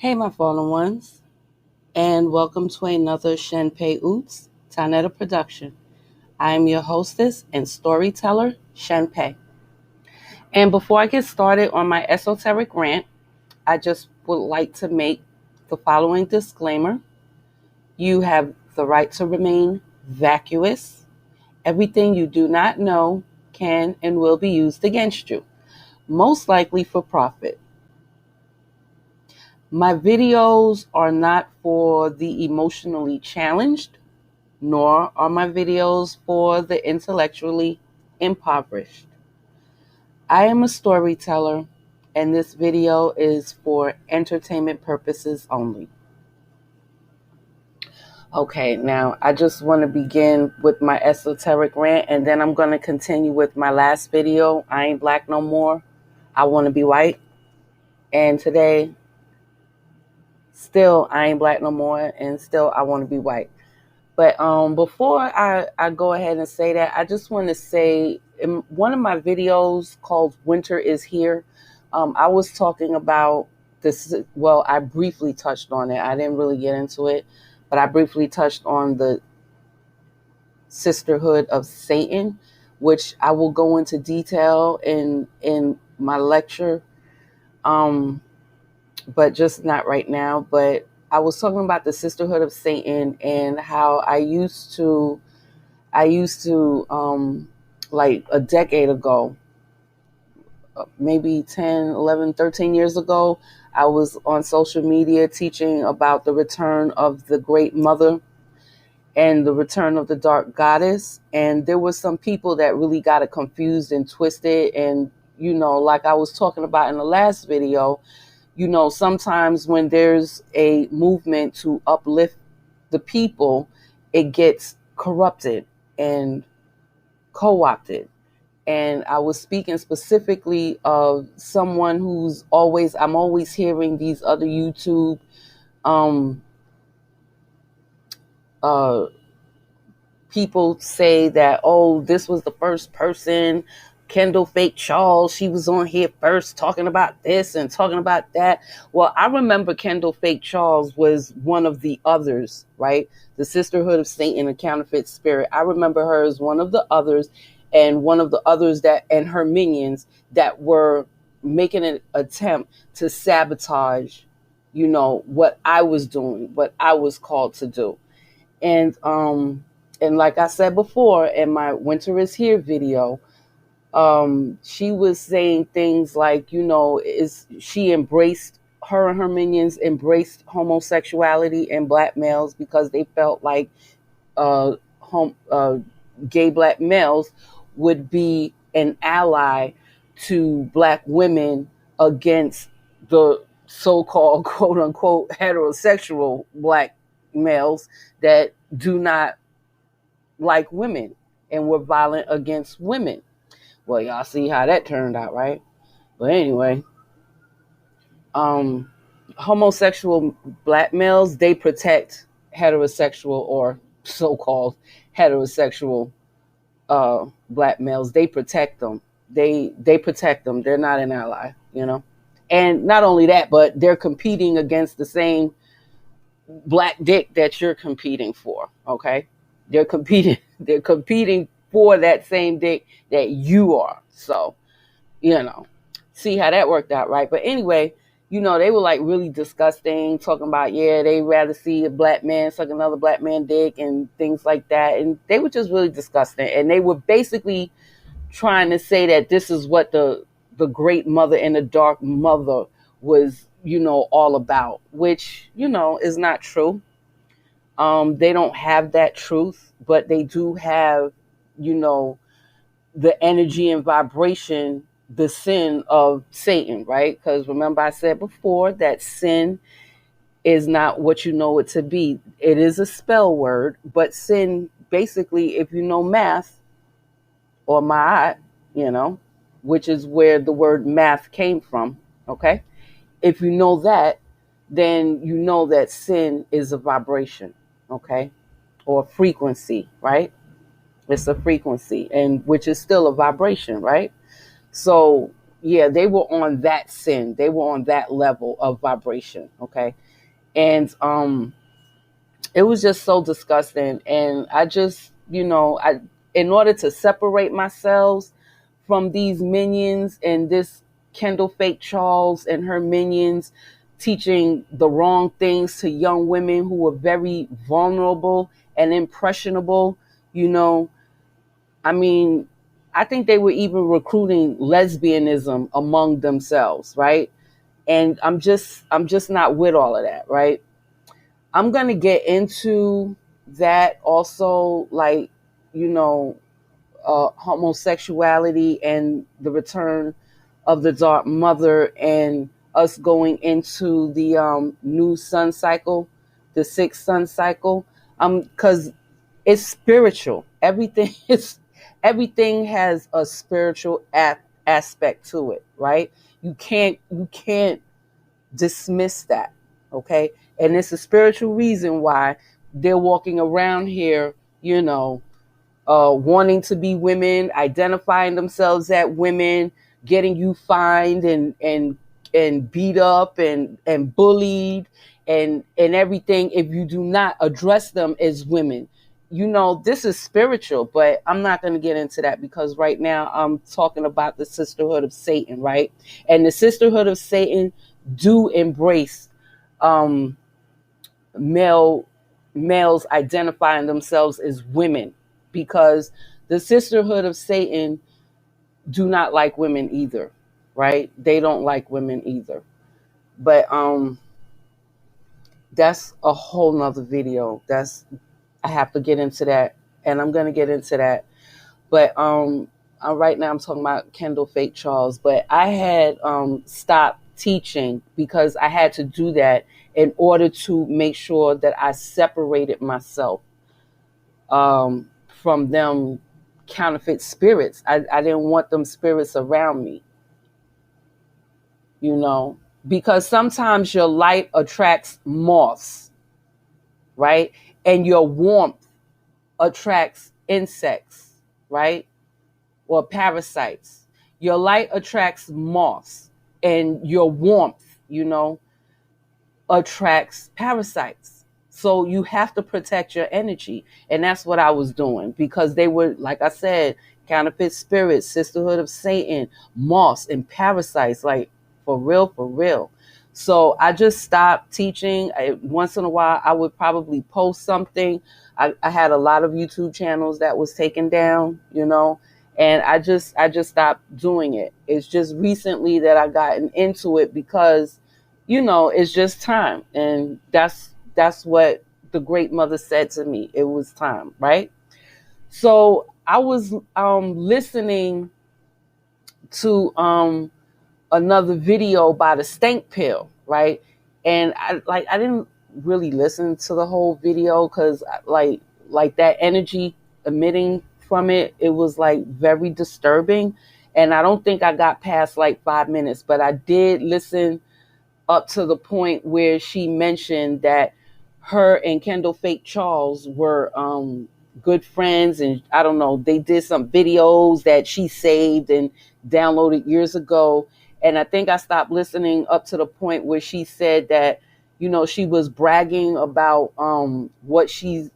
Hey, my fallen ones, and welcome to another Shen Pe Uts Taa-Neter production. I am your hostess and storyteller, Shen Pe. And before I get started on my esoteric rant, I just would like to make the following disclaimer. You have the right to remain vacuous. Everything you do not know can and will be used against you, most likely for profit. My videos are not for the emotionally challenged, nor are my videos for the intellectually impoverished. I am a storyteller, and this video is for entertainment purposes only. Okay, now I just want to begin with my esoteric rant, and then I'm going to continue with my last video, I Ain't Black No More, I Want to Be White. And today, still I Ain't Black No More, and still I Want to Be White. But before I go ahead and say that, I just want to say in one of my videos called Winter is Here, I was talking about this. Well, I briefly touched on it. I didn't really get into it, but I briefly touched on the sisterhood of Satan, which I will go into detail in my lecture, but just not right now. But I was talking about the sisterhood of Satan and how I used to like a decade ago, maybe 10, 11, 13 years ago, I was on social media teaching about the return of the Great Mother and the return of the Dark Goddess. And there were some people that really got it confused and twisted. And, like I was talking about in the last video, sometimes when there's a movement to uplift the people, it gets corrupted and co-opted. And I was speaking specifically of someone I'm always hearing these other YouTube people say that, oh, this was the first person, Kendall Fake Charles, she was on here first talking about this and talking about that. Well, I remember Kendall Fake Charles was one of the others, right? The Sisterhood of Satan, a counterfeit spirit. I remember her as one of the others, and one of the others that, and her minions that were making an attempt to sabotage, what I was doing, what I was called to do. And like I said before in my Winter is Here video, she was saying things like, her and her minions embraced homosexuality and black males because they felt like gay black males would be an ally to black women against the so-called quote unquote heterosexual black males that do not like women and were violent against women. Well, y'all see how that turned out, right? But anyway, homosexual black males, they protect heterosexual or so-called heterosexual black males. They protect them. They protect them. They're not an ally, And not only that, but they're competing against the same black dick that you're competing for, okay? They're competing for that same dick that you are. So, see how that worked out, right? But anyway, they were like really disgusting, talking about, they'd rather see a black man suck another black man dick and things like that. And they were just really disgusting. And they were basically trying to say that this is what the Great Mother and the Dark Mother was, all about, which, is not true. They don't have that truth, but they do have, the energy and vibration, the sin of Satan, right? Because remember I said before that sin is not what you know it to be. It is a spell word, but sin, basically, if you know math or ma'at, which is where the word math came from, okay? If you know that, then you know that sin is a vibration, okay? Or frequency, right? It's a frequency, and which is still a vibration, right? So yeah, they were on that sin. They were on that level of vibration. Okay. And it was just so disgusting. And I just, in order to separate myself from these minions and this Kendall Fake Charles and her minions teaching the wrong things to young women who were very vulnerable and impressionable, you know, I mean, I think they were even recruiting lesbianism among themselves, right? And I'm just not with all of that, right? I'm going to get into that also, like, you know, homosexuality and the return of the Dark Mother and us going into the new sun cycle, the sixth sun cycle, because it's spiritual. Everything has a spiritual aspect to it, right? You can't dismiss that, okay? And it's a spiritual reason why they're walking around here, wanting to be women, identifying themselves as women, getting you fined and beat up and bullied and everything if you do not address them as women. This is spiritual, but I'm not going to get into that because right now I'm talking about the sisterhood of Satan, right? And the sisterhood of Satan do embrace um, males identifying themselves as women, because the sisterhood of Satan do not like women either, right? They don't like women either. But that's a whole nother video. I have to get into that, and I'm gonna get into that. But right now I'm talking about Kendall Fake Charles. But I had stopped teaching because I had to do that in order to make sure that I separated myself from them counterfeit spirits. I didn't want them spirits around me, because sometimes your light attracts moths, right? And your warmth attracts insects, right? Or parasites. Your light attracts moths, and your warmth, attracts parasites. So you have to protect your energy. And that's what I was doing, because they were, like I said, counterfeit spirits, sisterhood of Satan, moths, and parasites, like for real, for real. So I just stopped teaching. Once in a while, I would probably post something. I had a lot of YouTube channels that was taken down, and I just stopped doing it. It's just recently that I gotten into it because, it's just time. And that's what the great mother said to me. It was time, right? So I was listening to another video by the Stank Pill, right? And I didn't really listen to the whole video because like that energy emitting from it was like very disturbing. And I don't think I got past like 5 minutes, but I did listen up to the point where she mentioned that her and Kendall Fake Charles were good friends, and I don't know, they did some videos that she saved and downloaded years ago. And I think I stopped listening up to the point where she said that, she was bragging about what she's,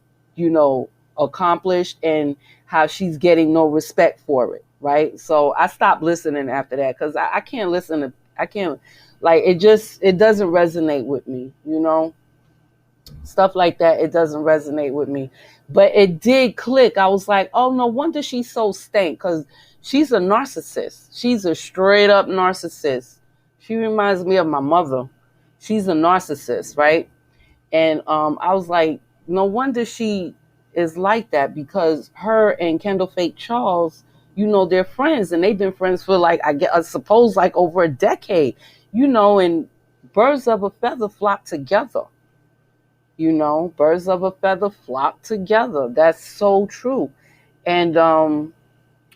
accomplished and how she's getting no respect for it, right? So I stopped listening after that because I can't listen to, I can't, like, it doesn't resonate with me, stuff like that. It doesn't resonate with me, but it did click. I was like, oh, no wonder she's so stank, because she's a narcissist. She's a straight up narcissist. She reminds me of my mother. She's a narcissist, right? And I was like, no wonder she is like that, because her and Kendall Fake Charles, they're friends, and they've been friends for like, I suppose like over a decade, and birds of a feather flock together. Birds of a feather flock together. That's so true. And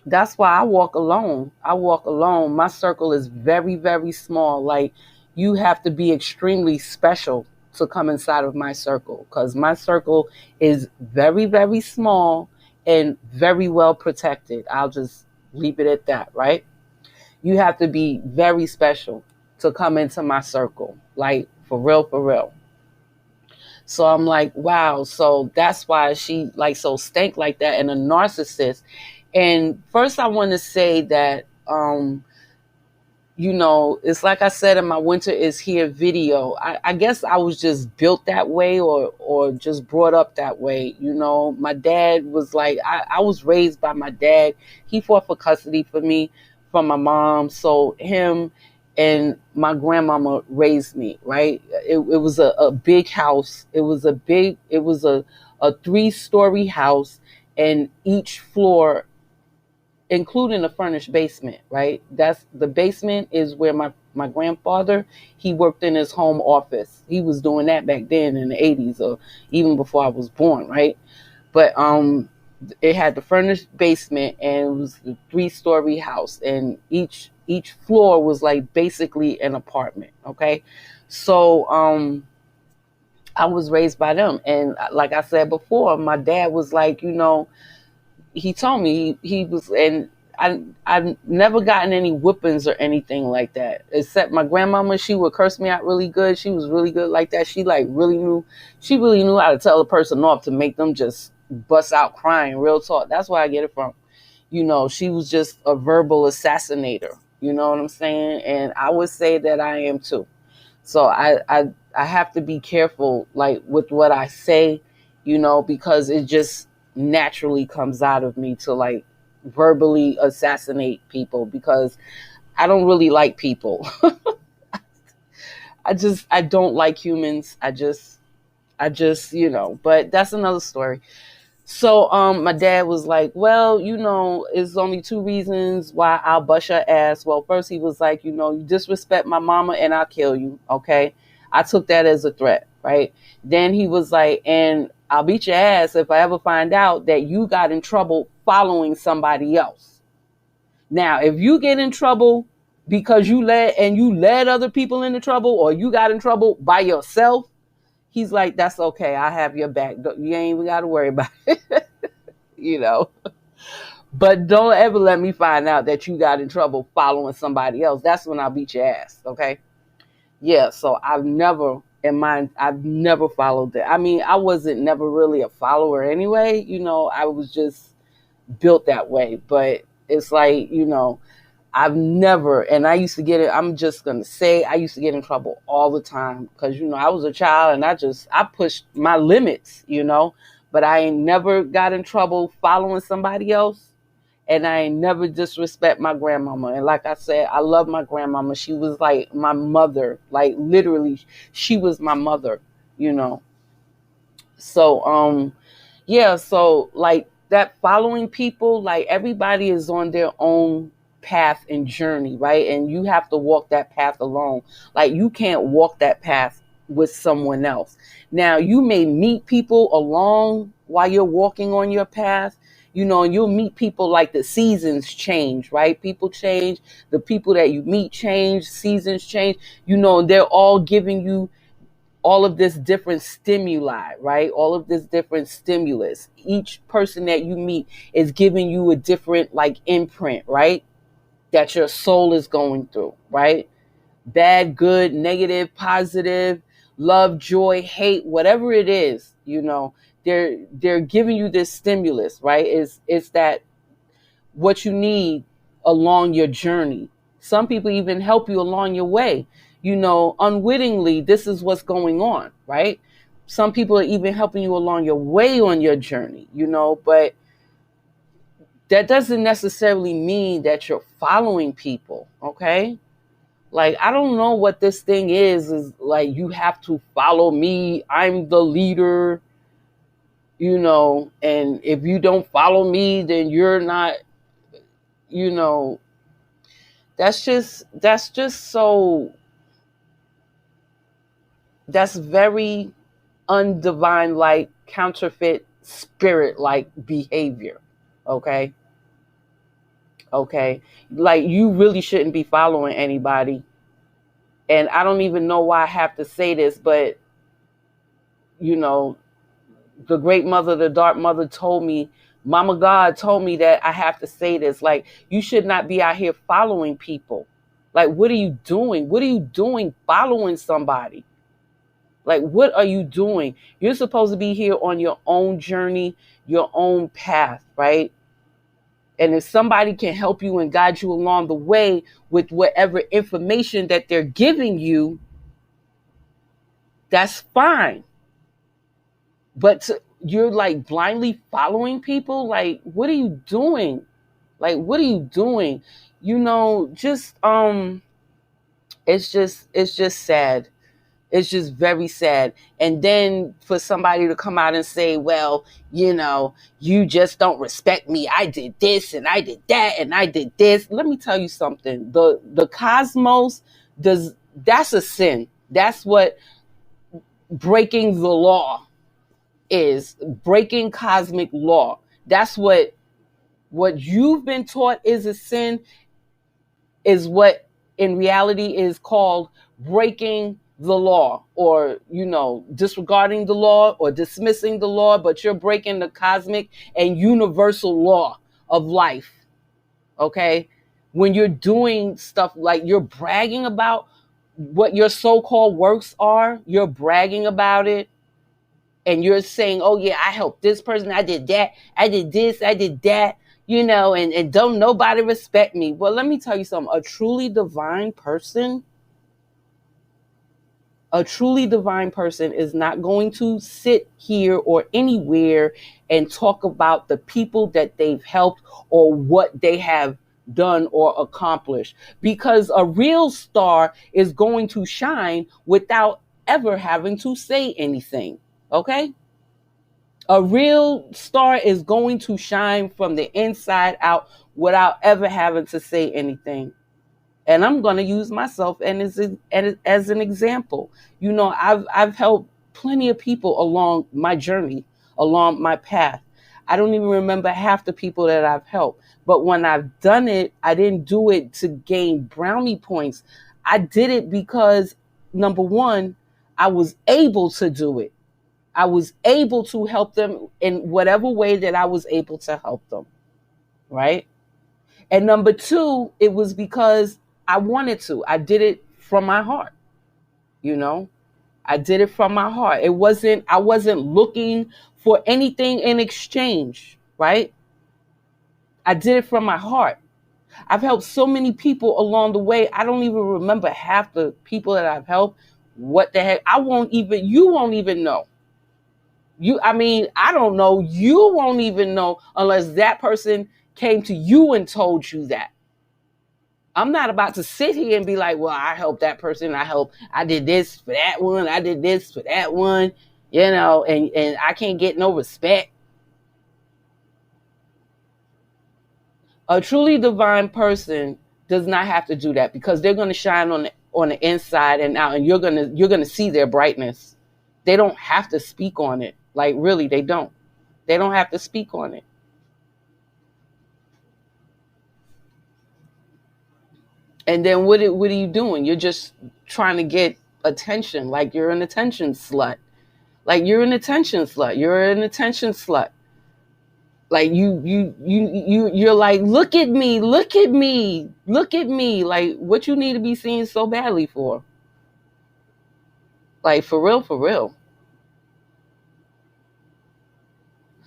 that's why I walk alone. My circle is very, very small. Like, you have to be extremely special to come inside of my circle, because my circle is very, very small and very well protected. I'll just leave it at that, right? You have to be very special to come into my circle. Like, for real, for real. So I'm like, wow. So that's why she like so stank like that and a narcissist. And first I want to say that, it's like I said in my Winter is Here video. I guess I was just built that way or just brought up that way. My dad was like, I was raised by my dad. He fought for custody for me from my mom. So him and my grandmama raised me, right? It was a big house. It was a 3-story house, and each floor including a furnished basement, right? That's the basement is where my grandfather, he worked in his home office. He was doing that back then in the 80s or even before I was born, right? But it had the furnished basement, and it was a 3-story house, and each floor was like basically an apartment, okay? So I was raised by them, and like I said before, my dad was like, he told me he was, and I've never gotten any whippings or anything like that, except my grandmama. She would curse me out really good. She was really good like that. She really knew how to tell a person off to make them just bust out crying. Real talk. That's where I get it from. She was just a verbal assassinator. You know what I'm saying? And I would say that I am too. So I have to be careful, like, with what I say, because it just naturally comes out of me to like verbally assassinate people, because I don't really like people. I don't like humans. I just, but that's another story. So my dad was like, well, it's only 2 reasons why I'll bust your ass. Well, first he was like, you disrespect my mama and I'll kill you. Okay. I took that as a threat, right? Then he was like, and I'll beat your ass if I ever find out that you got in trouble following somebody else. Now, if you get in trouble because you led other people into trouble, or you got in trouble by yourself, he's like, that's okay. I have your back. You ain't even got to worry about it, But don't ever let me find out that you got in trouble following somebody else. That's when I'll beat your ass, okay? Yeah, so I've never followed that. I mean, I wasn't never really a follower anyway. I was just built that way. But it's like, I've never, and I used to get it. I'm just going to say I used to get in trouble all the time because, I was a child and I pushed my limits, but I ain't never got in trouble following somebody else. And I ain't never disrespect my grandmama. And like I said, I love my grandmama. She was like my mother, like literally she was my mother, So, yeah, so like that following people, like everybody is on their own path and journey, right? And you have to walk that path alone. Like you can't walk that path with someone else. Now, you may meet people along while you're walking on your path, and you'll meet people like the seasons change, right? People change, the people that you meet change, seasons change, they're all giving you all of this different stimuli, right? All of this different stimulus. Each person that you meet is giving you a different like imprint, right? That your soul is going through, right? Bad, good, negative, positive, love, joy, hate, whatever it is, they're giving you this stimulus, right? It's that what you need along your journey. Some people even help you along your way. Unwittingly, this is what's going on, right? Some people are even helping you along your way on your journey, but that doesn't necessarily mean that you're following people, okay? Like, I don't know what this thing is like, you have to follow me. I'm the leader, and if you don't follow me, then you're not, that's just so, that's very undivine, like counterfeit spirit, like behavior. Okay. Okay. Like, you really shouldn't be following anybody. And I don't even know why I have to say this, but the great mother, the dark mother told me Mama God told me that I have to say this. Like, you should not be out here following people. Like, what are you doing? What are you doing following somebody? Like, what are you doing? You're supposed to be here on your own journey, your own path, right? And if somebody can help you and guide you along the way with whatever information that they're giving you, that's fine. But you're like blindly following people. Like, what are you doing? Like, what are you doing? Just it's just sad. It's just very sad. And then for somebody to come out and say, well, you just don't respect me. I did this and I did that and I did this. Let me tell you something. The cosmos that's a sin. That's what breaking the law is. Breaking cosmic law. That's what you've been taught is a sin, is what in reality is called breaking the law, or disregarding the law or dismissing the law, but you're breaking the cosmic and universal law of life. Okay, when you're doing stuff like you're bragging about what your so-called works are, you're bragging about it, and you're saying, oh yeah, I helped this person, I did that, I did this, I did that, and don't nobody respect me. Well, let me tell you something. A truly divine person is not going to sit here or anywhere and talk about the people that they've helped or what they have done or accomplished, because a real star is going to shine without ever having to say anything. Okay? A real star is going to shine from the inside out without ever having to say anything. And I'm going to use myself as an example. I've helped plenty of people along my journey, along my path. I don't even remember half the people that I've helped. But when I've done it, I didn't do it to gain brownie points. I did it because, number one, I was able to do it. I was able to help them in whatever way that I was able to help them, right? And number two, it was because I wanted to. I did it from my heart, I did it from my heart. I wasn't looking for anything in exchange, right? I did it from my heart. I've helped so many people along the way. I don't even remember half the people that I've helped. What the heck? You won't even know. I don't know. You won't even know unless that person came to you and told you that. I'm not about to sit here and be like, well, I helped that person. I did this for that one. I did this for that one, and I can't get no respect. A truly divine person does not have to do that, because they're going to shine on the inside and out, and you're going to see their brightness. They don't have to speak on it. Like, really, they don't. They don't have to speak on it. And then what are you doing? You're just trying to get attention. Like, you're an attention slut. You're an attention slut. Like, you're like, look at me. Like, what you need to be seen so badly for? Like, for real.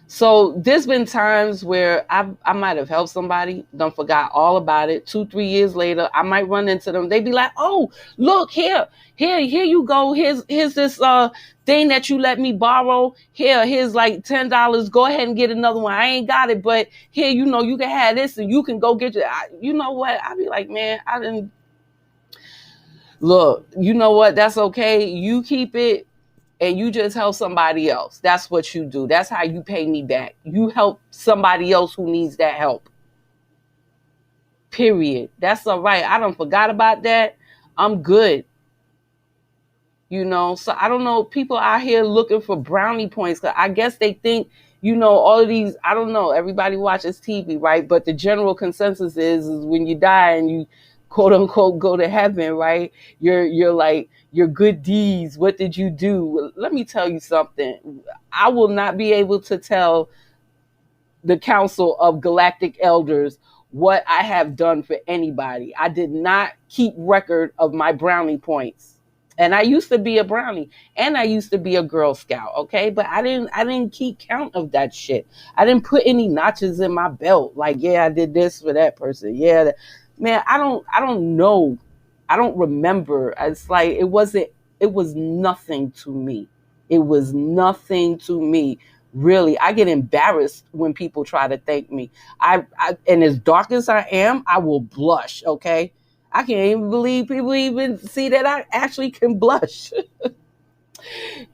So there's been times where I might have helped somebody, done forgot all about it. 2-3 years later, I might run into them. They'd be like, "Oh, look here you go. Here's this thing that you let me borrow. Here's like $10. Go ahead and get another one. I ain't got it, but here, you can have this and you can go get your." You know what? I'd be like, man, I didn't. Look, you know what? That's okay. You keep it. And you just help somebody else. That's what you do. That's how you pay me back. You help somebody else who needs that help. Period. That's all right. I don't forgot about that. I'm good. So I don't know. People out here looking for brownie points. I guess they think, all of these, I don't know. Everybody watches TV, right? But the general consensus is when you die and you quote unquote go to heaven, right? You're like, your good deeds, what did you do? Let me tell you something. I will not be able to tell the Council of Galactic Elders what I have done for anybody. I did not keep record of my brownie points. And I used to be a brownie and I used to be a Girl Scout, okay? But I didn't keep count of that shit. I didn't put any notches in my belt. Like, yeah, I did this for that person. Yeah. Man, I don't know. I don't remember. It's like it was nothing to me. It was nothing to me. Really, I get embarrassed when people try to thank me. And as dark as I am, I will blush, okay? I can't even believe people even see that I actually can blush.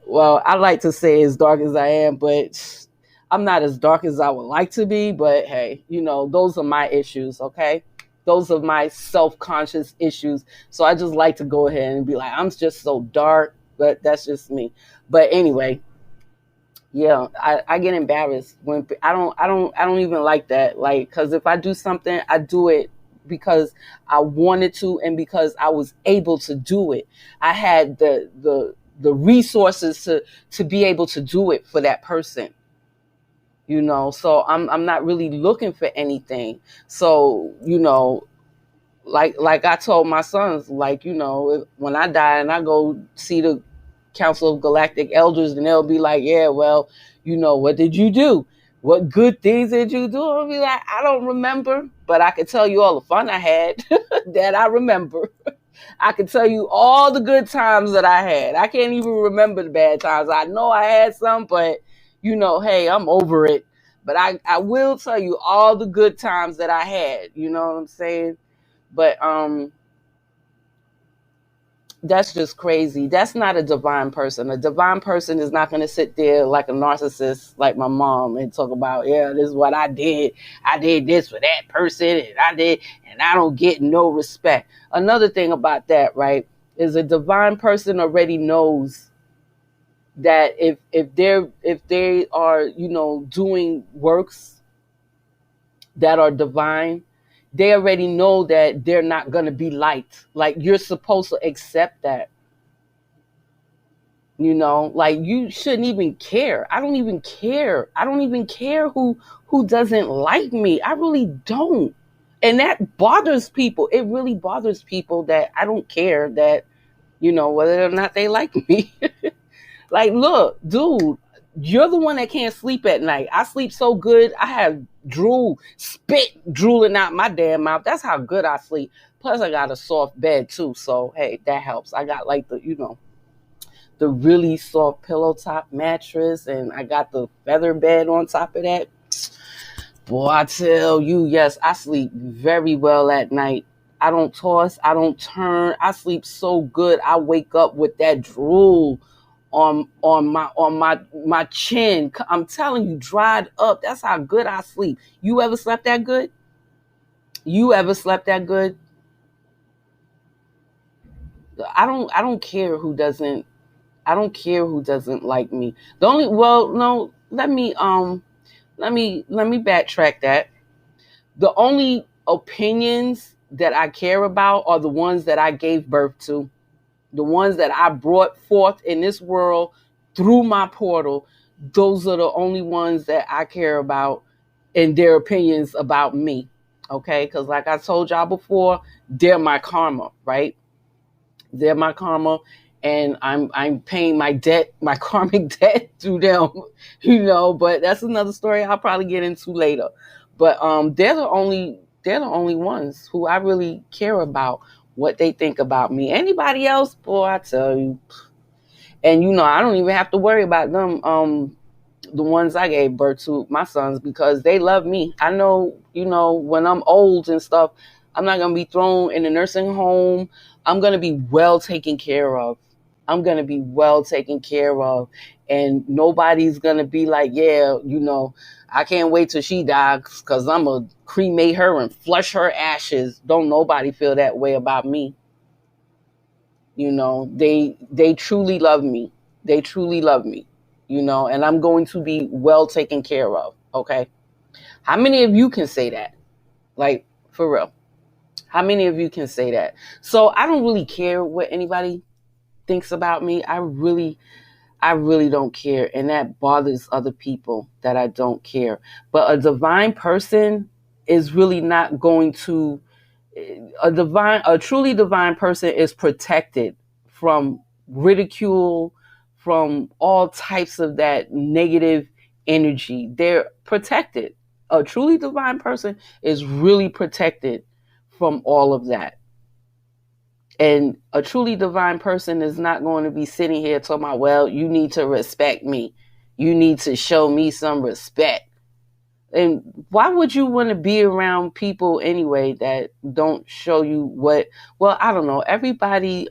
Well, I like to say as dark as I am, but I'm not as dark as I would like to be. But hey, those are my issues, okay? Those are my self-conscious issues. So I just like to go ahead and be like, I'm just so dark, but that's just me. But anyway, yeah, I get embarrassed when I don't even like that. Like, cause if I do something, I do it because I wanted to and because I was able to do it. I had the resources to be able to do it for that person. So I'm not really looking for anything. So, like I told my sons, like, when I die and I go see the Council of Galactic Elders, and they'll be like, yeah, well, what did you do? What good things did you do? I'll be like, I don't remember, but I can tell you all the fun I had that I remember. I can tell you all the good times that I had. I can't even remember the bad times. I know I had some, but hey, I'm over it. But I will tell you all the good times that I had. You know what I'm saying? But that's just crazy. That's not a divine person. A divine person is not going to sit there like a narcissist, like my mom, and talk about, yeah, this is what I did. I did this for that person, and I don't get no respect. Another thing about that, right, is a divine person already knows that if they are, doing works that are divine, they already know that they're not going to be liked. Like, you're supposed to accept that. Like, you shouldn't even care. I don't even care. I don't even care who doesn't like me. I really don't. And that bothers people. It really bothers people that I don't care that, whether or not they like me. Like, look, dude, you're the one that can't sleep at night. I sleep so good. I have spit drooling out my damn mouth. That's how good I sleep. Plus, I got a soft bed too. So, hey, that helps. I got like the really soft pillow top mattress, and I got the feather bed on top of that. Boy, I tell you, yes, I sleep very well at night. I don't toss. I don't turn. I sleep so good. I wake up with that drool on my chin. I'm telling you, dried up. That's how good I sleep. You ever slept that good? You ever slept that good? I don't care who doesn't. I don't care who doesn't like me. The only well, no, let me backtrack that. The only opinions that I care about are the ones that I gave birth to. The ones that I brought forth in this world through my portal. Those are the only ones that I care about and their opinions about me. Okay? Because like I told y'all before, they're my karma, right? They're my karma, and I'm paying my debt, my karmic debt to them, but that's another story I'll probably get into later. But they're the only ones who I really care about what they think about me. Anybody else, boy, I tell you. And I don't even have to worry about them, the ones I gave birth to, my sons, because they love me. I know, when I'm old and stuff, I'm not going to be thrown in a nursing home. I'm going to be well taken care of. I'm going to be well taken care of. And nobody's going to be like, yeah, I can't wait till she dies because I'm going to cremate her and flush her ashes. Don't nobody feel that way about me. They truly love me. They truly love me, and I'm going to be well taken care of. Okay. How many of you can say that? Like, for real. How many of you can say that? So I don't really care what anybody thinks about me. I really don't care. And that bothers other people that I don't care. But a divine person is really not going to, a truly divine person is protected from ridicule, from all types of that negative energy. They're protected. A truly divine person is really protected from all of that. And a truly divine person is not going to be sitting here talking about, well, you need to respect me. You need to show me some respect. And why would you want to be around people anyway that don't show you what, well, I don't know. Everybody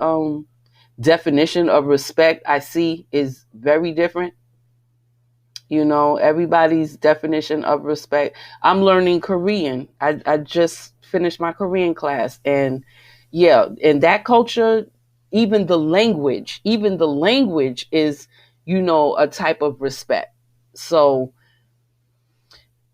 definition of respect I see is very different. You know, everybody's definition of respect. I'm learning Korean. I just finished my Korean class. And yeah, in that culture, even the language is, you know, a type of respect. So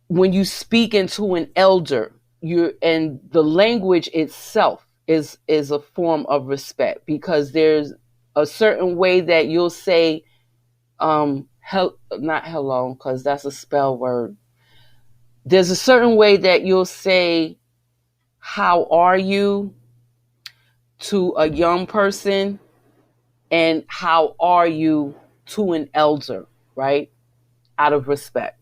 when you speak into an elder, and the language itself is a form of respect, because there's a certain way that you'll say, not hello, because that's a spell word. There's a certain way that you'll say, how are you, to a young person, and how are you to an elder, right? Out of respect.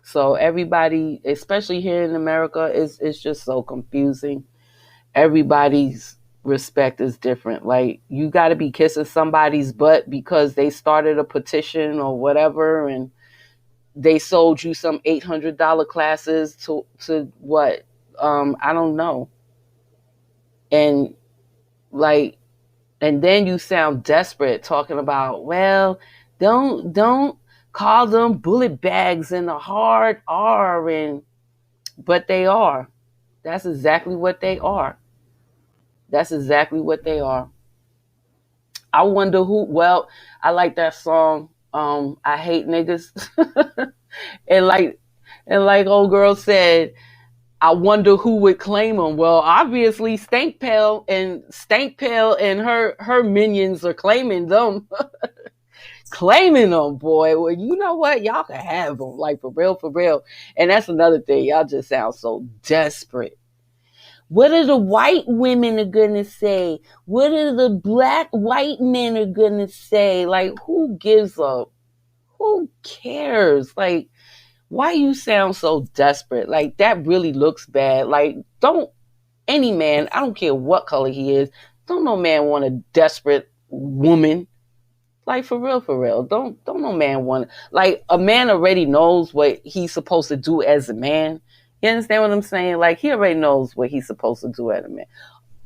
So everybody, especially here in America, it's just so confusing. Everybody's respect is different. Like, you got to be kissing somebody's butt because they started a petition or whatever, and they sold you some $800 classes to what? I don't know. And like, and then you sound desperate talking about, well, don't call them bullet bags in the hard R, but they are. That's exactly what they are. That's exactly what they are. I wonder who, well, I like that song, I Hate Niggas. and like old girl said, I wonder who would claim them. Well, obviously Stank Pail and her minions are claiming them. Claiming them, boy. Well, you know what? Y'all can have them. Like, for real, for real. And that's another thing. Y'all just sound so desperate. What are the white women are gonna say? What are the black white men are gonna say? Like, who gives up? Who cares? Like, why you sound so desperate? Like, that really looks bad. Like, don't any man, I don't care what color he is, don't no man want a desperate woman. Like, for real, for real. Don't no man want, like, a man already knows what he's supposed to do as a man. You understand what I'm saying? Like, he already knows what he's supposed to do as a man.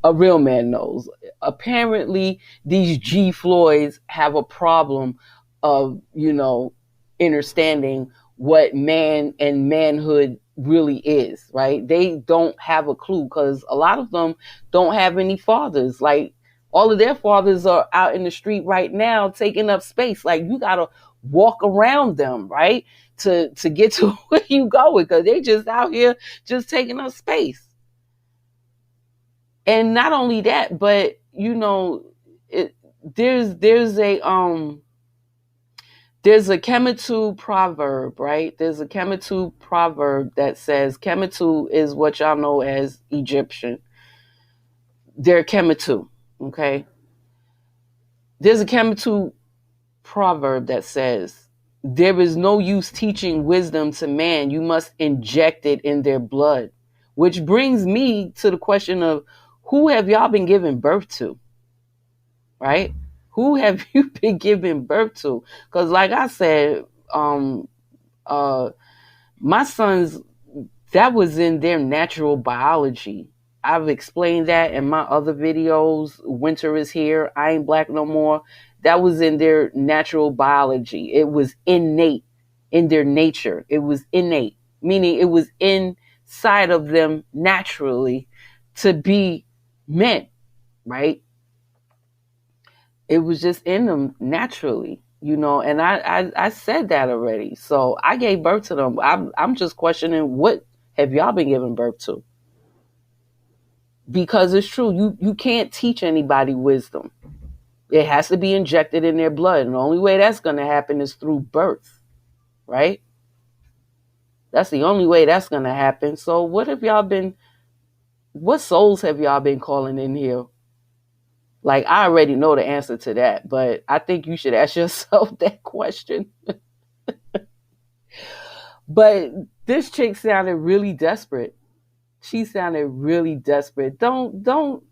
A real man knows. Apparently, these G Floyds have a problem of, you know, understanding what man and manhood really is, right? They don't have a clue, because a lot of them don't have any fathers. Like, all of their fathers are out in the street right now taking up space. Like, you gotta walk around them, right? To get to where you going, because they just out here just taking up space. And not only that, but, you know, there's a Kemetu proverb, right? There's a Kemetu proverb that says, Kemetu is what y'all know as Egyptian. They're Kemetu, okay? There's a Kemetu proverb that says, there is no use teaching wisdom to man. You must inject it in their blood. Which brings me to the question of, who have y'all been giving birth to? Right? Who have you been giving birth to? Because like I said, my sons, that was in their natural biology. I've explained that in my other videos. Winter is here. I ain't black no more. That was in their natural biology. It was innate in their nature. It was innate, meaning it was inside of them naturally to be men, right? It was just in them naturally, you know, and I said that already. So I gave birth to them. I'm just questioning, what have y'all been giving birth to? Because it's true, you can't teach anybody wisdom. It has to be injected in their blood. And the only way that's going to happen is through birth, right? That's the only way that's going to happen. So what souls have y'all been calling in here? Like, I already know the answer to that, but I think you should ask yourself that question. But this chick sounded really desperate. She sounded really desperate. Don't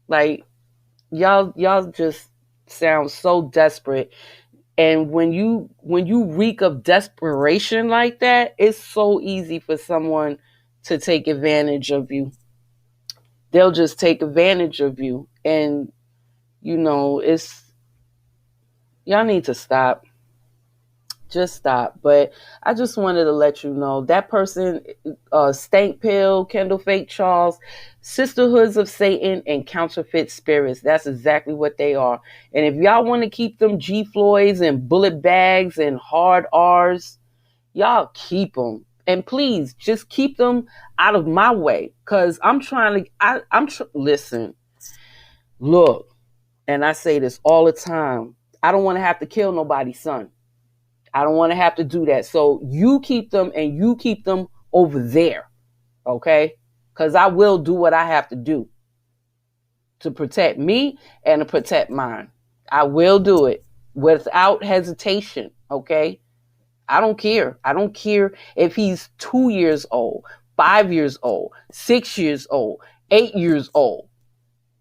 like y'all just sound so desperate. And when you reek of desperation like that, it's so easy for someone to take advantage of you. They'll just take advantage of you. And it's y'all need to stop. Just stop. But I just wanted to let you know that person, Stank Pill, Kendall Fake Charles, Sisterhoods of Satan, and Counterfeit Spirits. That's exactly what they are. And if y'all want to keep them G Floyds and bullet bags and hard R's, y'all keep them. And please just keep them out of my way. Because I'm trying to, listen, look, and I say this all the time. I don't want to have to kill nobody's son. I don't want to have to do that. So you keep them, and you keep them over there. Okay? Because I will do what I have to do to protect me and to protect mine. I will do it without hesitation. Okay? I don't care. I don't care if he's 2 years old, 5 years old, 6 years old, 8 years old,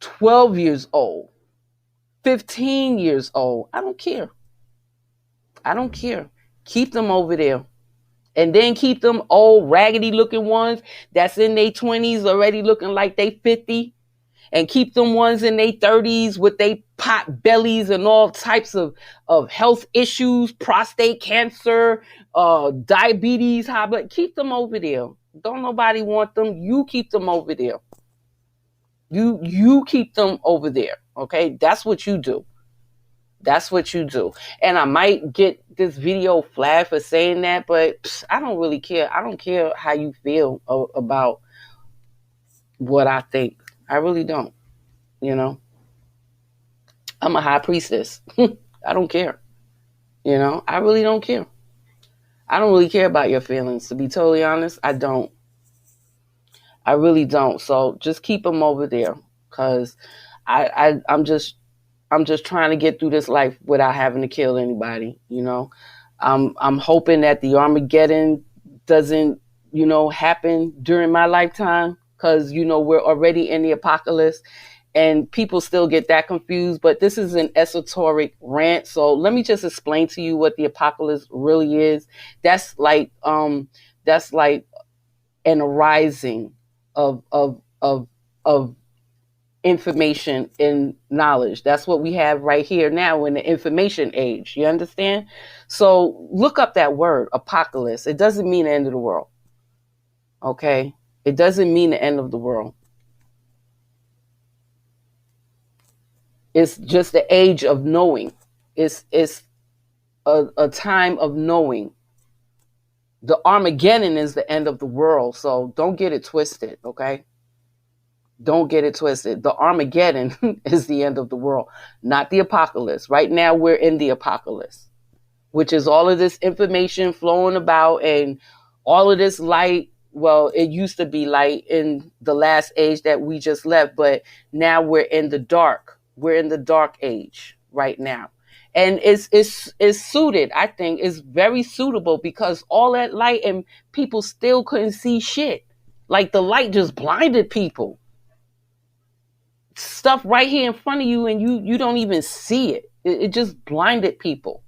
12 years old, 15 years old. I don't care. I don't care. Keep them over there. And then keep them old raggedy looking ones that's in their 20s already looking like they 50. And keep them ones in their 30s with they pot bellies and all types of health issues, prostate cancer, diabetes, high blood. Keep them over there. Don't nobody want them. You keep them over there. You keep them over there. Okay? That's what you do. That's what you do. And I might get this video flagged for saying that, but I don't really care. I don't care how you feel about what I think. I really don't. I'm a high priestess. I don't care. I really don't care. I don't really care about your feelings. To be totally honest, I don't. I really don't. So just keep them over there, because I'm just trying to get through this life without having to kill anybody. I'm hoping that the Armageddon doesn't, happen during my lifetime, because, we're already in the apocalypse and people still get that confused. But this is an esoteric rant. So let me just explain to you what the apocalypse really is. That's like an arising of information and knowledge. That's what we have right here now in the information age. You understand? So look up that word, apocalypse. It doesn't mean the end of the world. Okay? It doesn't mean the end of the world. It's just the age of knowing. It's a time of knowing. The Armageddon is the end of the world. So don't get it twisted. Okay? Don't get it twisted. The Armageddon is the end of the world, not the apocalypse. Right now, we're in the apocalypse, which is all of this information flowing about and all of this light. Well, it used to be light in the last age that we just left, but now we're in the dark. We're in the dark age right now. And it's suited, I think, it's very suitable, because all that light and people still couldn't see shit. Like the light just blinded people. Stuff right here in front of you, and you don't even see it. It just blinded people.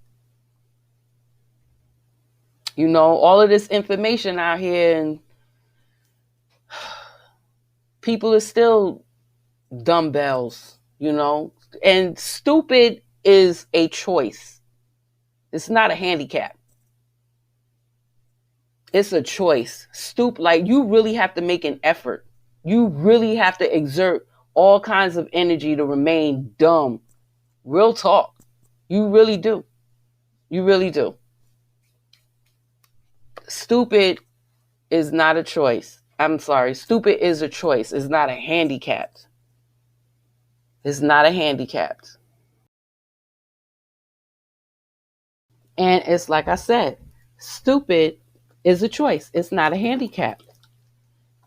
All of this information out here, and people are still dumbbells, and stupid is a choice. It's not a handicap. It's a choice. Like, you really have to make an effort. You really have to exert all kinds of energy to remain dumb. Real talk. You really do. You really do. Stupid is not a choice. I'm sorry. Stupid is a choice. It's not a handicap. It's not a handicapped. And it's like I said, stupid is a choice. It's not a handicap.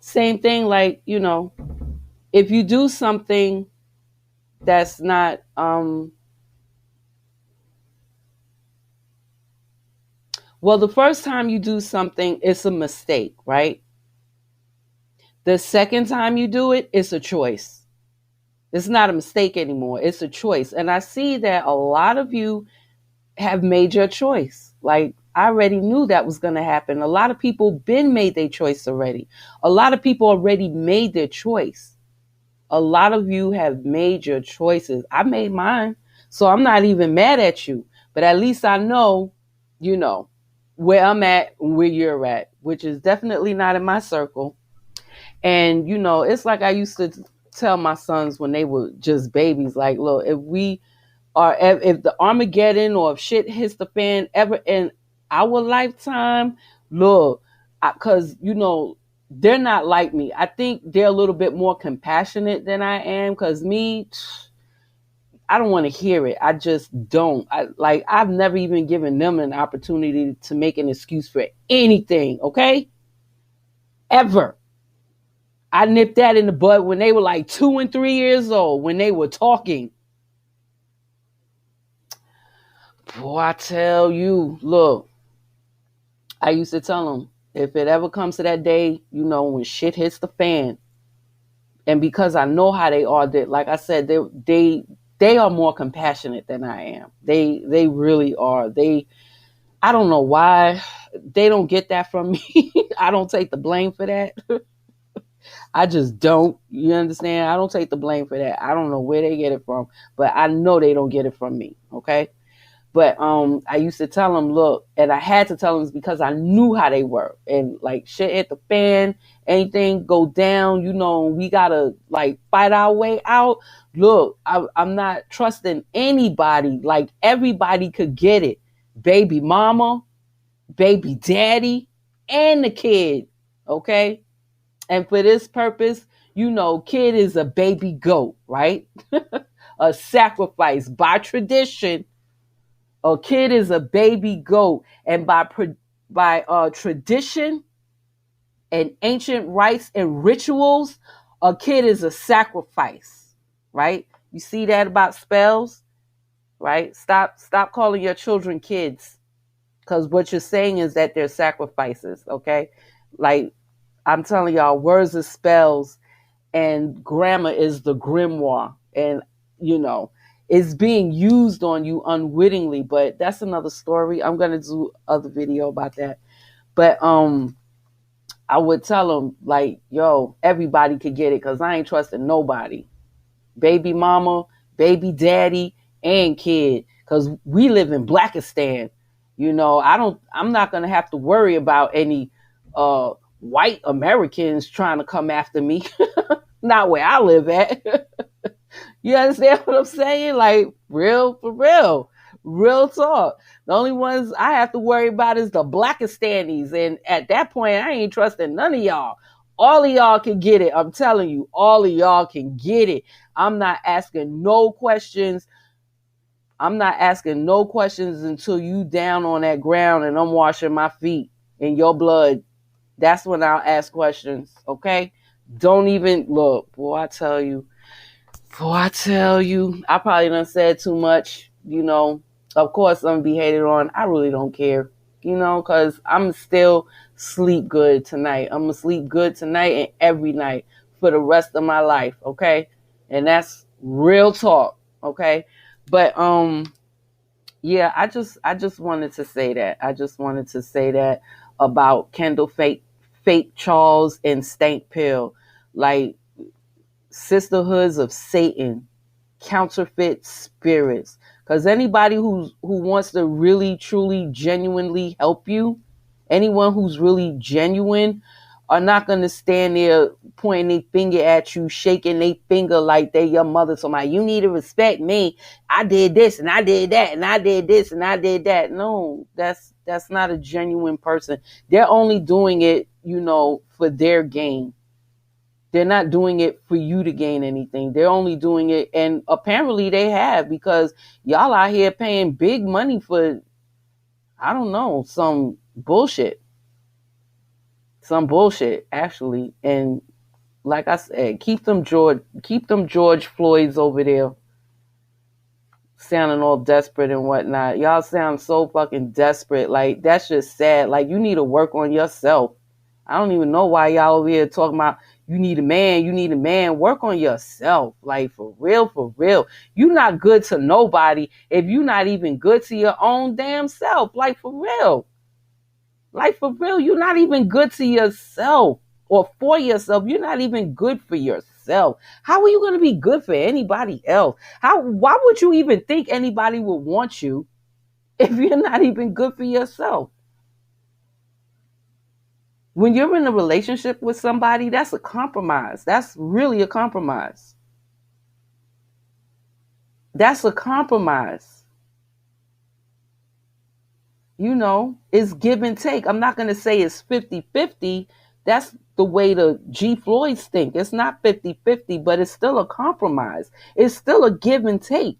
Same thing, like, if you do something that's not, well, the first time you do something, it's a mistake, right? The second time you do it, it's a choice. It's not a mistake anymore. It's a choice. And I see that a lot of you have made your choice. Like, I already knew that was going to happen. A lot of people been made their choice already. A lot of people already made their choice. A lot of you have made your choices. I made mine. So I'm not even mad at you. But at least I know, where I'm at and where you're at, which is definitely not in my circle. And, it's like I used to tell my sons when they were just babies, like, look, if the Armageddon or if shit hits the fan ever in our lifetime, look, because, they're not like me. I think they're a little bit more compassionate than I am, because me, I don't want to hear it. I just don't. I've never even given them an opportunity to make an excuse for anything, okay? Ever. I nipped that in the bud when they were like 2 and 3 years old, when they were talking. Boy, I tell you, look, I used to tell them, if it ever comes to that day, when shit hits the fan, and because I know how they are, that, like I said, they are more compassionate than I am. They really are. I don't know why they don't get that from me. I don't take the blame for that. I just don't. You understand? I don't take the blame for that. I don't know where they get it from, but I know they don't get it from me. Okay. But I used to tell them, look, and I had to tell them because I knew how they were. And like shit hit the fan, anything go down, we gotta like fight our way out. Look, I'm not trusting anybody. Like, everybody could get it. Baby mama, baby daddy, and the kid. Okay. And for this purpose, kid is a baby goat, right? A sacrifice by tradition. A kid is a baby goat, and by tradition and ancient rites and rituals, a kid is a sacrifice, right? You see that about spells, right? Stop calling your children kids, because what you're saying is that they're sacrifices, okay? Like, I'm telling y'all, words are spells, and grammar is the grimoire, and it's being used on you unwittingly. But that's another story. I'm gonna do other video about that. But I would tell them, like, yo, everybody could get it, because I ain't trusting nobody. Baby mama, baby daddy, and kid, because we live in Blackistan. I'm not gonna have to worry about any white Americans trying to come after me. Not where I live at. You understand what I'm saying? Like, real, for real talk. The only ones I have to worry about is the Blackistanis. And at that point, I ain't trusting none of y'all. All of y'all can get it. I'm telling you, all of y'all can get it. I'm not asking no questions. I'm not asking no questions until you down on that ground and I'm washing my feet in your blood. That's when I'll ask questions, okay? Don't even look. Boy, I tell you, I probably done said too much. Of course I'm gonna be hated on. I really don't care, because I'm still sleep good tonight. I'm gonna sleep good tonight and every night for the rest of my life, okay? And that's real talk, okay? But yeah, I just wanted to say that. I just wanted to say that about Kendall Fake Charles and Stank Pill. Like, sisterhoods of Satan, counterfeit spirits. Because anybody who wants to really, truly, genuinely help you, anyone who's really genuine, are not going to stand there pointing their finger at you, shaking their finger like they your mother. So you need to respect me. I did this and I did that and I did this and I did that. No, that's not a genuine person. They're only doing it, for their gain. They're not doing it for you to gain anything. They're only doing it, and apparently they have, because y'all out here paying big money for, I don't know, some bullshit actually. And like I said, keep them George Floyds over there sounding all desperate and whatnot. Y'all sound so fucking desperate. Like, that's just sad. Like, you need to work on yourself. I don't even know why y'all over here talking about you need a man, you need a man. Work on yourself. Like, for real, for real. You're not good to nobody if you're not even good to your own damn self. Like, for real. Like, for real, you're not even good to yourself or for yourself. You're not even good for yourself. How are you going to be good for anybody else? Why would you even think anybody would want you if you're not even good for yourself? When you're in a relationship with somebody, that's a compromise. That's really a compromise. That's a compromise. You know, it's give and take. I'm not going to say it's 50-50. That's the way the G Floyds think. It's not 50-50, but it's still a compromise. It's still a give and take.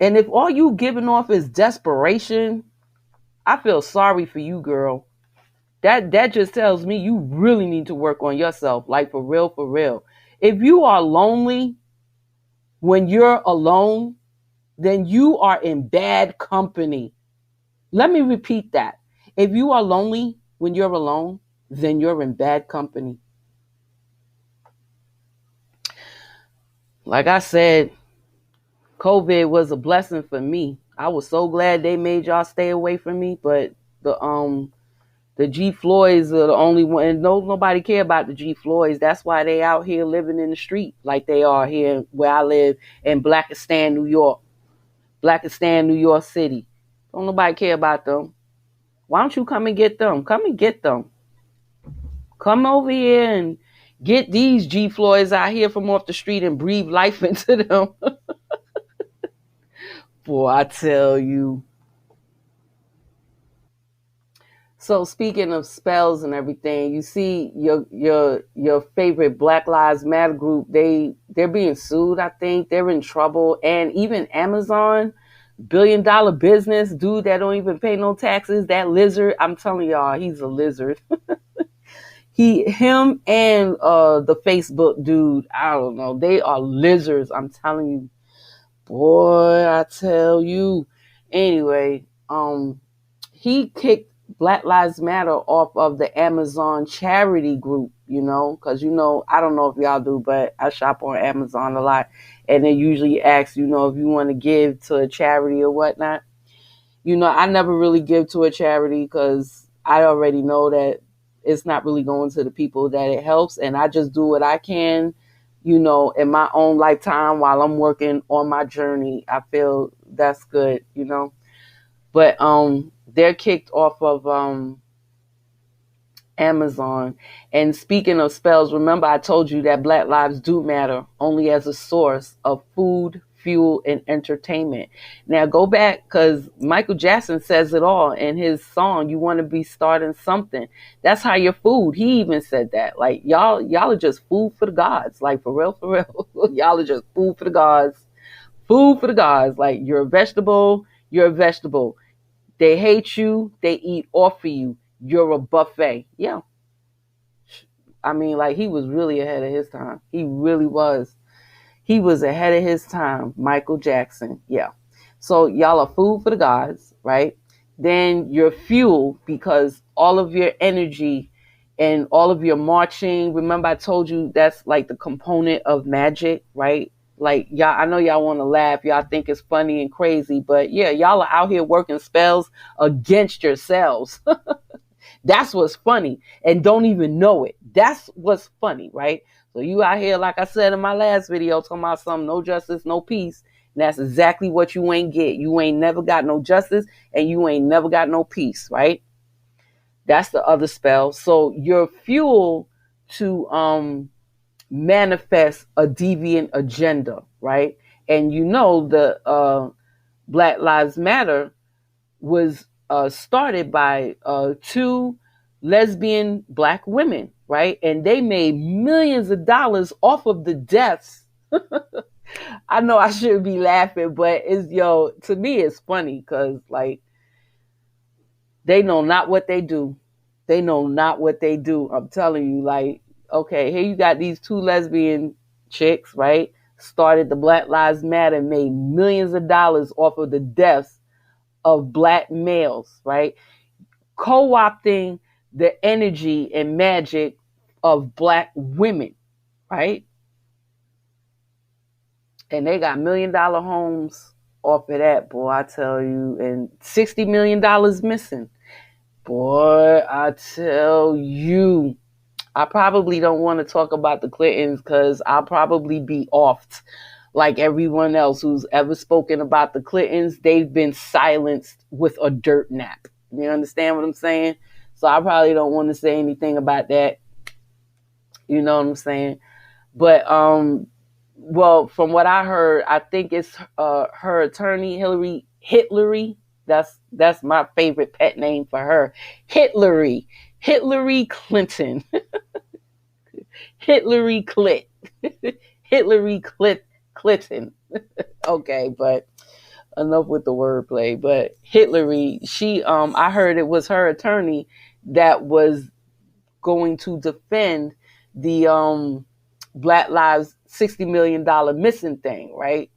And if all you giving off is desperation, I feel sorry for you, girl. That just tells me you really need to work on yourself. Like, for real, for real. If you are lonely when you're alone, then you are in bad company. Let me repeat that. If you are lonely when you're alone, then you're in bad company. Like I said, COVID was a blessing for me. I was so glad they made y'all stay away from me, but the G Floyds are the only one, and nobody care about the G Floyds. That's why they out here living in the street like they are here where I live in Blackistan, New York. Blackistan, New York City. Don't nobody care about them. Why don't you come and get them? Come and get them. Come over here and get these G Floyds out here from off the street and breathe life into them. Boy, I tell you. So speaking of spells and everything, you see your favorite Black Lives Matter group, they're being sued, I think. They're in trouble. And even Amazon, $1 billion business, dude that don't even pay no taxes, that lizard, I'm telling y'all, he's a lizard. Him and the Facebook dude, I don't know, they are lizards, I'm telling you. Boy, I tell you. Anyway, he kicked Black Lives Matter off of the Amazon charity group, because, I don't know if y'all do, but I shop on Amazon a lot. And they usually ask, if you want to give to a charity or whatnot. I never really give to a charity because I already know that it's not really going to the people that it helps. And I just do what I can, in my own lifetime while I'm working on my journey. I feel that's good, But they're kicked off of Amazon. And speaking of spells, remember I told you that Black lives do matter only as a source of food, fuel, and entertainment. Now go back, because Michael Jackson says it all in his song, You Want to Be Starting Something. That's how you're food. He even said that. Like, y'all are just food for the gods. Like, for real, for real. Y'all are just food for the gods. Food for the gods. Like, you're a vegetable. You're a vegetable. They hate you. They eat off of you. You're a buffet. Yeah. I mean, like, he was really ahead of his time. He really was. He was ahead of his time. Michael Jackson. Yeah. So y'all are food for the gods, right? Then you're fuel, because all of your energy and all of your marching. Remember I told you that's like the component of magic, right? Like, y'all, I know y'all want to laugh. Y'all think it's funny and crazy, but yeah, y'all are out here working spells against yourselves. That's what's funny, and don't even know it. That's what's funny, right? So you out here, like I said in my last video, talking about something, no justice, no peace. And that's exactly what you ain't get. You ain't never got no justice, and you ain't never got no peace, right? That's the other spell. So your fuel to manifest a deviant agenda, right? And the Black Lives Matter was started by two lesbian black women, right? And they made millions of dollars off of the deaths. I know I shouldn't be laughing, but to me it's funny because like they know not what they do. They know not what they do. I'm telling you, like, okay, here you got these two lesbian chicks, right? Started the Black Lives Matter and made millions of dollars off of the deaths of black males, right? Co-opting the energy and magic of black women, right? And they got $1 million homes off of that, boy, I tell you, and $60 million missing. Boy, I tell you, I probably don't want to talk about the Clintons because I'll probably be offed like everyone else who's ever spoken about the Clintons. They've been silenced with a dirt nap. You understand what I'm saying? So I probably don't want to say anything about that. You know what I'm saying? But, well, from what I heard, I think it's her attorney, Hillary. That's my favorite pet name for her. Hillary Clinton. Hillary Clit. Hillary Clinton. Okay, but enough with the wordplay. But Hillary, she I heard it was her attorney that was going to defend the Black Lives $60 million missing thing, right?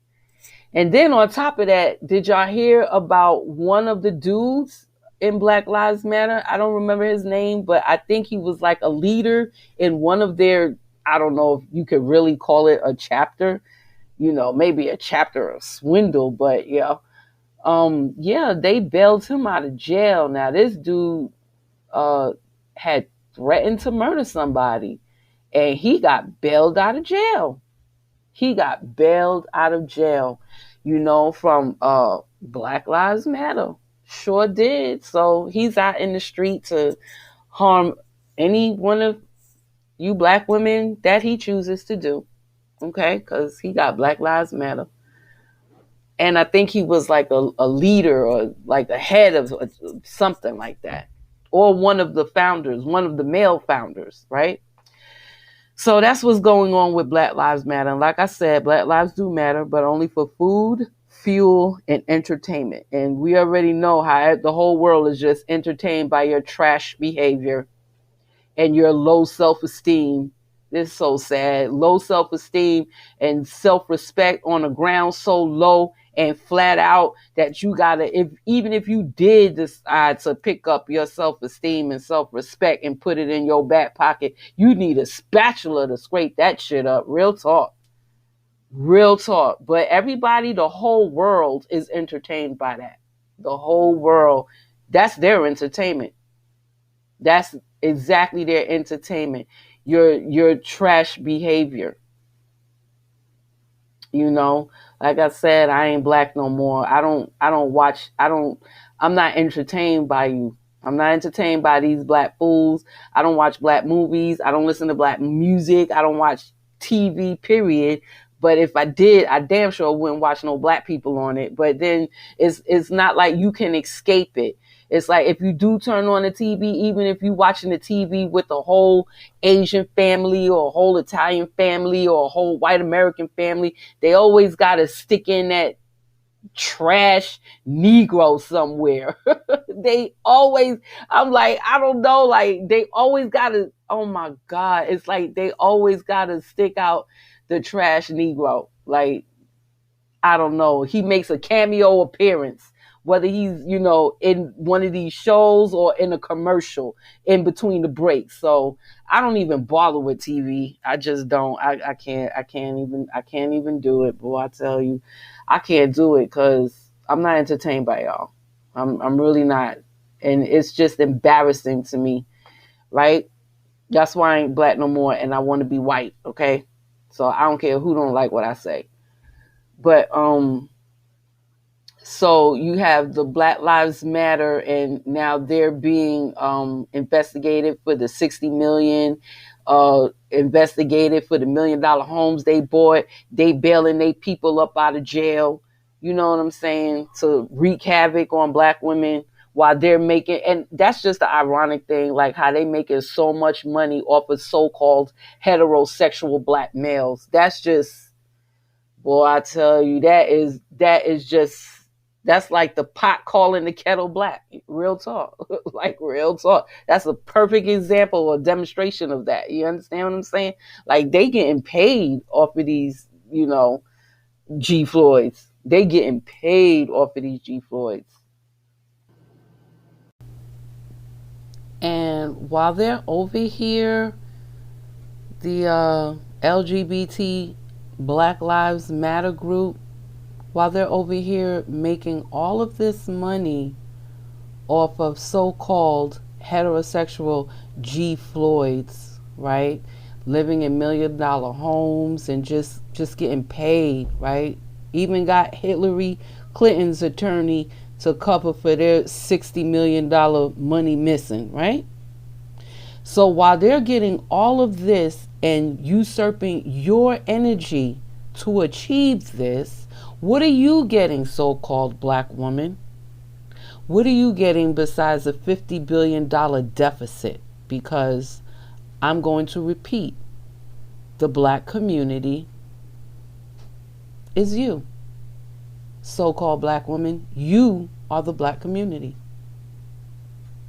And then on top of that, did y'all hear about one of the dudes in Black Lives Matter? I don't remember his name, but I think he was like a leader in one of their, I don't know if you could really call it a chapter, maybe a chapter of swindle, but yeah. They bailed him out of jail. Now this dude had threatened to murder somebody and he got bailed out of jail. He got bailed out of jail, from Black Lives Matter. Sure did. So he's out in the street to harm any one of you black women that he chooses to do. Okay? Because he got Black Lives Matter. And I think he was like a leader or like the head of something like that. Or one of the founders, one of the male founders, right? So that's what's going on with Black Lives Matter. And like I said, Black lives do matter, but only for food, fuel, and entertainment. And we already know how the whole world is just entertained by your trash behavior and your low self-esteem. This is so sad. Low self-esteem and self-respect on the ground so low and flat out that you gotta, even if you did decide to pick up your self-esteem and self-respect and put it in your back pocket, you need a spatula to scrape that shit up. Real talk. But everybody, the whole world is entertained by that. The whole world, that's their entertainment. That's exactly their entertainment. Your trash behavior. Like I said, I ain't black no more. I'm not entertained by you. I'm not entertained by these black fools. I don't watch black movies. I don't listen to black music. I don't watch TV, period. But if I did, I damn sure wouldn't watch no black people on it. But then it's not like you can escape it. It's like if you do turn on the TV, even if you're watching the TV with a whole Asian family or a whole Italian family or a whole white American family, they always got to stick in that trash Negro somewhere. They always, I'm like, I don't know, like they always got to, oh my God, it's like they always got to stick out the trash Negro. Like, I don't know. He makes a cameo appearance, whether he's, in one of these shows or in a commercial in between the breaks. So I don't even bother with TV. I just don't. I can't even do it. Boy, I tell you, I can't do it because I'm not entertained by y'all. I'm really not. And it's just embarrassing to me, right? That's why I ain't black no more and I want to be white, okay? So I don't care who don't like what I say. But, so you have the Black Lives Matter, and now they're being investigated for the 60 million, investigated for the $1 million homes they bought. They bailing they people up out of jail. You know what I'm saying? To wreak havoc on black women while they're making, and that's just the ironic thing, like how they making so much money off of so-called heterosexual black males. That's just, boy, I tell you, that is just, that's like the pot calling the kettle black. Real talk. Like real talk. That's a perfect example or demonstration of that. You understand what I'm saying? Like they getting paid off of these, G Floyds. They getting paid off of these G Floyds. And while they're over here, the LGBT Black Lives Matter group, while they're over here making all of this money off of so-called heterosexual G Floyds, right? Living in $1 million homes and just getting paid, right? Even got Hillary Clinton's attorney to cover for their $60 million money missing, right? So while they're getting all of this and usurping your energy to achieve this, what are you getting, so-called black woman? What are you getting besides a $50 billion deficit? Because I'm going to repeat, the black community is you. So-called black woman, you are the black community.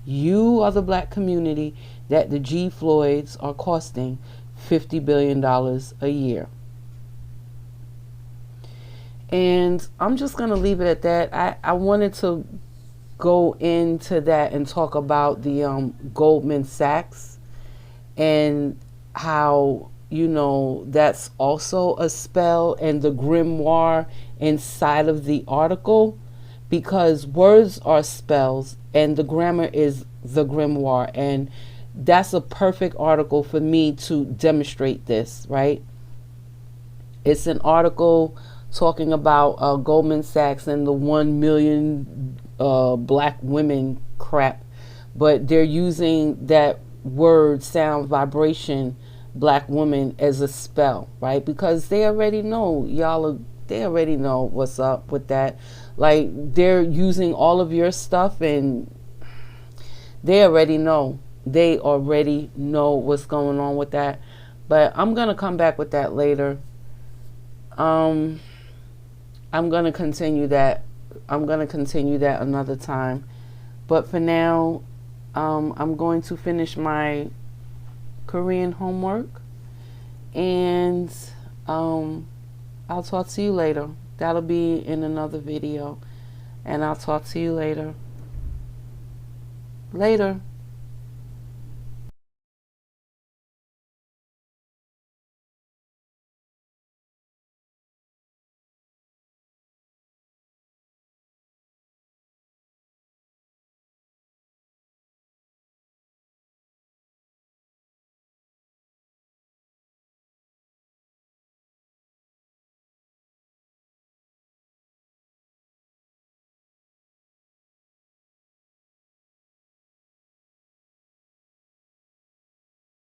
You are the black community that the G Floyds are costing $50 billion a year. And I'm just going to leave it at that. I wanted to go into that and talk about the Goldman Sachs and how, that's also a spell, and the grimoire inside of the article, because words are spells and the grammar is the grimoire. And that's a perfect article for me to demonstrate this, right? It's an article talking about Goldman Sachs and the 1 million black women crap, but they're using that word, sound, vibration, black woman as a spell, right? Because they already know, they already know what's up with that. Like, they're using all of your stuff and they already know. They already know what's going on with that. But I'm going to come back with that later. I'm going to continue that. I'm going to continue that another time. But for now, I'm going to finish my Korean homework. And I'll talk to you later. That'll be in another video. And I'll talk to you later. Later.